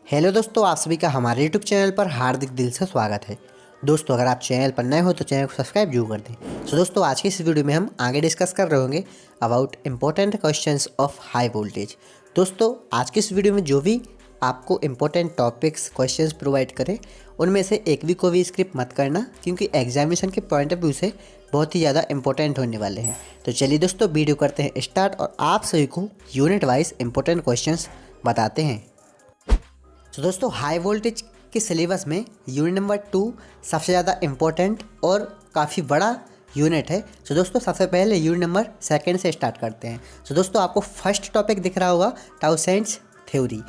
Hello दोस्तों, आप सभी का हमारे यूट्यूब चैनल पर हार्दिक दिल से स्वागत है। दोस्तों, अगर आप चैनल पर नए हो तो चैनल को सब्सक्राइब जरूर कर दें। सो दोस्तों, आज की इस वीडियो में हम आगे डिस्कस कर रहे होंगे about important questions of high voltage. दोस्तों, आज की इस वीडियो में जो भी आपको इम्पोर्टेंट टॉपिक्स क्वेश्चंस प्रोवाइड करें उनमें से एक भी को भी स्किप मत करना, क्योंकि एग्जामिनेशन के पॉइंट ऑफ व्यू से बहुत ही ज़्यादा इंपॉर्टेंट होने वाले हैं। तो चलिए दोस्तों, वीडियो करते हैं स्टार्ट और आप सभी को यूनिट वाइज इंपॉर्टेंट क्वेश्चंस बताते हैं। तो दोस्तों, हाई वोल्टेज के सिलेबस में यूनिट नंबर 2 सबसे ज़्यादा इम्पोर्टेंट और काफ़ी बड़ा यूनिट है। तो दोस्तों, सबसे पहले यूनिट नंबर 2 से स्टार्ट करते हैं। तो दोस्तों, आपको फर्स्ट टॉपिक दिख रहा होगा टाउसेंड्स थ्योरी।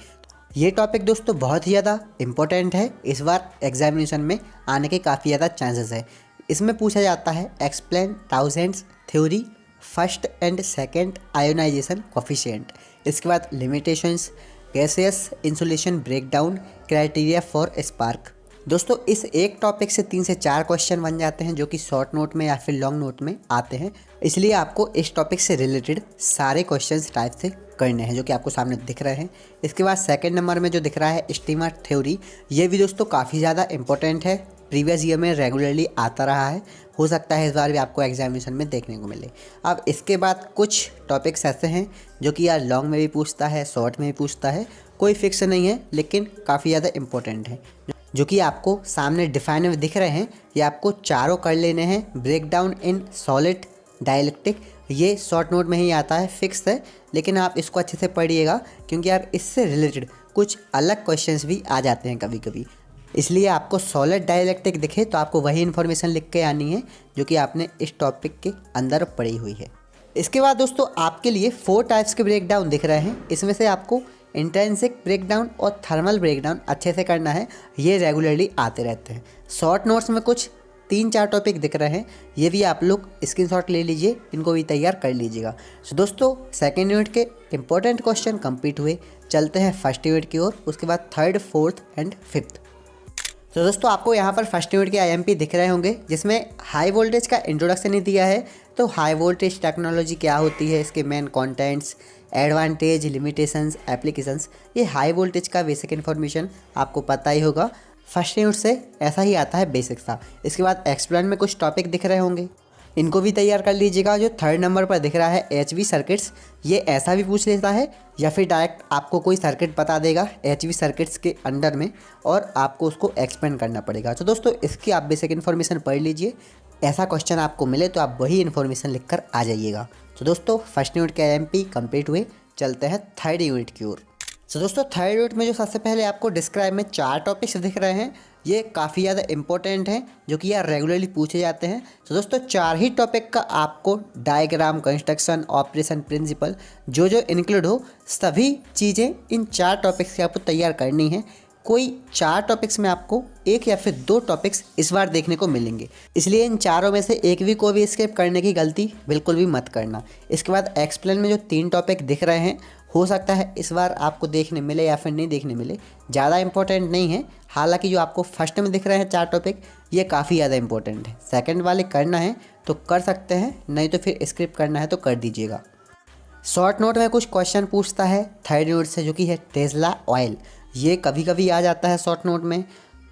ये टॉपिक दोस्तों बहुत ही ज़्यादा इम्पोर्टेंट है, इस बार एग्जामिनेशन में आने के काफ़ी ज़्यादा चांसेस है। इसमें पूछा जाता है explain Townsend's theory first and second ionization coefficient. इसके बाद limitations, gaseous insulation breakdown, criteria for spark. दोस्तों, इस एक टॉपिक से 3 से 4 क्वेश्चन बन जाते हैं जो कि शॉर्ट नोट में या फिर लॉन्ग नोट में आते हैं, इसलिए आपको इस टॉपिक से रिलेटेड सारे क्वेश्चंस टाइप से करने हैं जो कि आपको सामने दिख रहे हैं। इसके बाद सेकंड नंबर में जो दिख रहा है स्टीमर थ्योरी, ये भी दोस्तों काफ़ी ज़्यादा इंपॉर्टेंट है, प्रीवियस ईयर में रेगुलरली आता रहा है, हो सकता है इस बार भी आपको एग्जामिनेशन में देखने को मिले। अब इसके बाद कुछ टॉपिक्स ऐसे हैं जो कि यार लॉन्ग में भी पूछता है, शॉर्ट में भी पूछता है, कोई फिक्स नहीं है लेकिन काफ़ी ज़्यादा इंपॉर्टेंट है, जो कि आपको सामने डिफाइन में दिख रहे हैं। ये आपको चारों कर लेने हैं। Break down in solid dielectric, ये शॉर्ट नोट में ही आता है, फिक्स है, लेकिन आप इसको अच्छे से पढ़िएगा क्योंकि यार इससे रिलेटेड कुछ अलग क्वेश्चंस भी आ जाते हैं कभी कभी, इसलिए आपको सॉलिड डाइलेक्ट्रिक दिखे तो आपको वही इन्फॉर्मेशन लिख के आनी है जो कि आपने इस टॉपिक के अंदर पढ़ी हुई है। इसके बाद दोस्तों, आपके लिए 4 टाइप्स के ब्रेक डाउन दिख रहे हैं। इसमें से आपको इंट्रिंसिक ब्रेक डाउन और थर्मल ब्रेक डाउन अच्छे से करना है, ये रेगुलरली आते रहते हैं। शॉर्ट नोट्स में कुछ 3-4 टॉपिक दिख रहे हैं, ये भी आप लोग स्क्रीनशॉट ले लीजिए, इनको भी तैयार कर लीजिएगा। तो दोस्तों, सेकेंड यूनिट के इंपॉर्टेंट क्वेश्चन कंप्लीट हुए। चलते हैं फर्स्ट यूनिट की ओर, उसके बाद थर्ड, फोर्थ एंड फिफ्थ। तो दोस्तों, आपको यहाँ पर फर्स्ट यूनिट के आईएमपी दिख रहे होंगे, जिसमें हाई वोल्टेज का इंट्रोडक्शन ही दिया है। तो हाई वोल्टेज टेक्नोलॉजी क्या होती है, इसके main contents, advantage, limitations, applications, ये हाई वोल्टेज का बेसिक इन्फॉर्मेशन आपको पता ही होगा। फर्स्ट यूनिट से ऐसा ही आता है बेसिक सा। इसके बाद एक्सप्लेन में कुछ टॉपिक दिख रहे होंगे, इनको भी तैयार कर लीजिएगा। जो थर्ड नंबर पर दिख रहा है एचवी सर्किट्स, ये ऐसा भी पूछ लेता है या फिर डायरेक्ट आपको कोई सर्किट बता देगा एचवी सर्किट्स के अंडर में और आपको उसको एक्सप्लेन करना पड़ेगा। तो दोस्तों, इसकी आप बेसिक इन्फॉर्मेशन पढ़ लीजिए, ऐसा क्वेश्चन आपको मिले तो आप वही इन्फॉर्मेशन लिख कर आ जाइएगा। तो दोस्तों, फर्स्ट यूनिट के आईएमपी कंप्लीट हुए। चलते हैं थर्ड यूनिट की ओर। तो दोस्तों, थर्ड यूनिट में जो सबसे पहले आपको डिस्क्राइब में 4 टॉपिक्स दिख रहे हैं, ये काफ़ी ज़्यादा इंपॉर्टेंट हैं जो कि यार रेगुलरली पूछे जाते हैं। तो दोस्तों, 4 ही टॉपिक का आपको डायग्राम, कंस्ट्रक्शन, ऑपरेशन, प्रिंसिपल जो जो इंक्लूड हो, सभी चीज़ें इन 4 टॉपिक्स की आपको तैयार करनी है। कोई 4 टॉपिक्स में आपको 1 या फिर 2 टॉपिक्स इस बार देखने को मिलेंगे, इसलिए इन चारों में से एक भी को भी स्किप करने की गलती बिल्कुल भी मत करना। इसके बाद एक्सप्लेन में जो 3 टॉपिक दिख रहे हैं, हो सकता है इस बार आपको देखने मिले या फिर नहीं देखने मिले, ज़्यादा इंपॉर्टेंट नहीं है। हालांकि जो आपको फर्स्ट में दिख रहे हैं 4 टॉपिक, ये काफ़ी ज़्यादा इंपॉर्टेंट है। सेकंड वाले करना है तो कर सकते हैं, नहीं तो फिर स्किप करना है तो कर दीजिएगा। शॉर्ट नोट में कुछ क्वेश्चन पूछता है थर्ड यूनिट से, जो कि है टेस्ला ऑयल, ये कभी कभी आ जाता है शॉर्ट नोट में।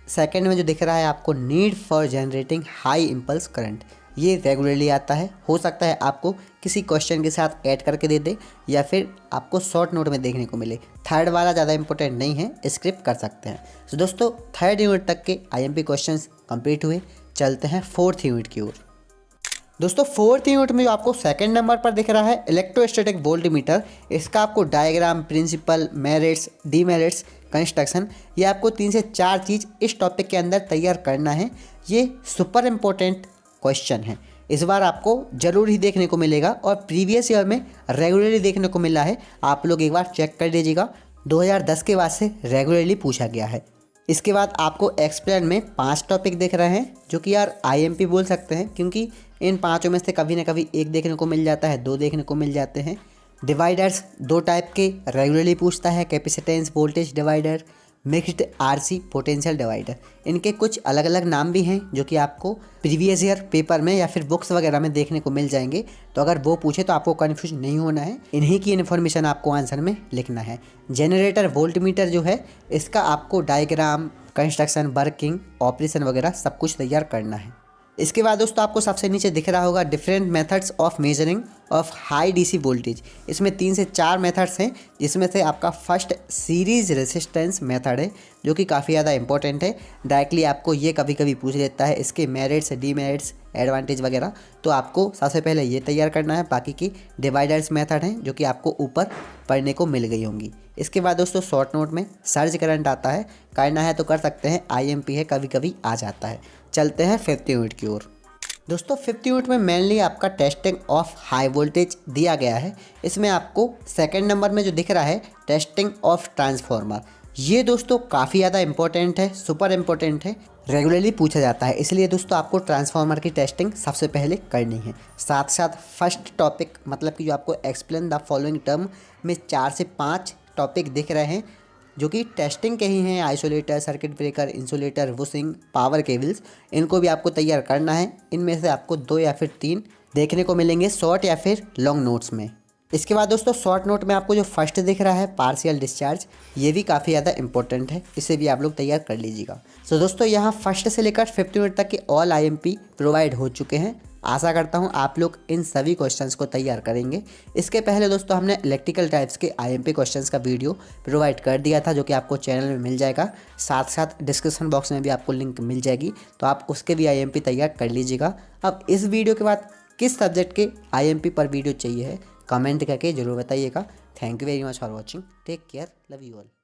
सेकंड में जो दिख रहा है आपको need for generating high impulse current, ये रेगुलरली आता है, हो सकता है आपको किसी क्वेश्चन के साथ ऐड करके दे दे या फिर आपको शॉर्ट नोट में देखने को मिले। थर्ड वाला ज़्यादा इंपॉर्टेंट नहीं है, स्किप कर सकते हैं। तो दोस्तों, थर्ड यूनिट तक के आईएमपी क्वेश्चंस कंप्लीट हुए। चलते हैं फोर्थ यूनिट की ओर। दोस्तों, फोर्थ यूनिट में जो आपको सेकंड नंबर पर दिख रहा है इलेक्ट्रोस्टैटिक वोल्टमीटर, इसका आपको diagram, principle, merits, demerits, construction, ये आपको 3 से 4 चीज़ इस टॉपिक के अंदर तैयार करना है। ये सुपर इम्पोर्टेंट क्वेश्चन है, इस बार आपको जरूर ही देखने को मिलेगा और प्रीवियस ईयर में रेगुलरली देखने को मिला है। आप लोग एक बार चेक कर लीजिएगा, 2010 के बाद से रेगुलरली पूछा गया है। इसके बाद आपको एक्सप्लेन में 5 टॉपिक दिख रहे हैं जो कि यार आईएमपी बोल सकते हैं, क्योंकि इन 5 में से कभी ना कभी एक देखने को मिल जाता है, 2 देखने को मिल जाते हैं। डिवाइडर्स 2 टाइप के रेगुलरली पूछता है, capacitance voltage divider, mixed RC potential divider. इनके कुछ अलग अलग नाम भी हैं जो कि आपको प्रीवियस ईयर पेपर में या फिर बुक्स वगैरह में देखने को मिल जाएंगे, तो अगर वो पूछे तो आपको कन्फ्यूज नहीं होना है, इन्हीं की इन्फॉर्मेशन आपको आंसर में लिखना है। जनरेटर वोल्टमीटर जो है इसका आपको डायग्राम, कंस्ट्रक्शन, वर्किंग, ऑपरेशन वगैरह सब कुछ तैयार करना है। इसके बाद दोस्तों आपको सबसे नीचे दिख रहा होगा different methods of measuring of high DC voltage. इसमें 3 से 4 मेथड्स हैं, जिसमें से आपका फर्स्ट सीरीज रेसिस्टेंस मेथड है जो कि काफ़ी ज़्यादा इंपॉर्टेंट है। डायरेक्टली आपको ये कभी कभी पूछ लेता है इसके मेरिट्स, डीमेरिट्स, एडवांटेज वगैरह, तो आपको सबसे पहले ये तैयार करना है। बाकी की डिवाइडर्स मेथड हैं जो कि आपको ऊपर पढ़ने को मिल गई होंगी। इसके बाद दोस्तों शॉर्ट नोट में सर्ज करंट आता है, करना है तो कर सकते हैं, IMP है, कभी कभी आ जाता है। चलते हैं 5th यूनिट की ओर। दोस्तों 5th यूनिट में मेनली आपका टेस्टिंग ऑफ हाई वोल्टेज दिया गया है। इसमें आपको सेकंड नंबर में जो दिख रहा है टेस्टिंग ऑफ ट्रांसफार्मर, ये दोस्तों काफ़ी ज़्यादा इंपॉर्टेंट है, सुपर इंपॉर्टेंट है, रेगुलरली पूछा जाता है। इसलिए दोस्तों आपको ट्रांसफार्मर की टेस्टिंग सबसे पहले करनी है। साथ साथ फर्स्ट टॉपिक मतलब कि जो आपको एक्सप्लेन द फॉलोइंग टर्म में 4 से 5 टॉपिक दिख रहे हैं जो कि टेस्टिंग के ही हैं। Isolator, circuit breaker, insulator, bushing, power cables, इनको भी आपको तैयार करना है। इनमें से आपको 2 या फिर 3 देखने को मिलेंगे शॉर्ट या फिर लॉन्ग नोट्स में। इसके बाद दोस्तों शॉर्ट नोट में आपको जो फर्स्ट दिख रहा है पार्शियल डिस्चार्ज, ये भी काफ़ी ज़्यादा इंपॉर्टेंट है, इसे भी आप लोग तैयार कर लीजिएगा। तो दोस्तों यहाँ फर्स्ट से लेकर 5th यूनिट तक के ऑल IMP प्रोवाइड हो चुके हैं। आशा करता हूँ आप लोग इन सभी क्वेश्चंस को तैयार करेंगे। इसके पहले दोस्तों हमने इलेक्ट्रिकल टाइप्स के IMP क्वेश्चंस का वीडियो प्रोवाइड कर दिया था जो कि आपको चैनल में मिल जाएगा। साथ साथ डिस्क्रिप्शन बॉक्स में भी आपको लिंक मिल जाएगी, तो आप उसके भी IMP तैयार कर लीजिएगा। अब इस वीडियो के बाद किस सब्जेक्ट के IMP पर वीडियो चाहिए है कमेंट करके ज़रूर बताइएगा। Thank you very much for watching, take care, love you all.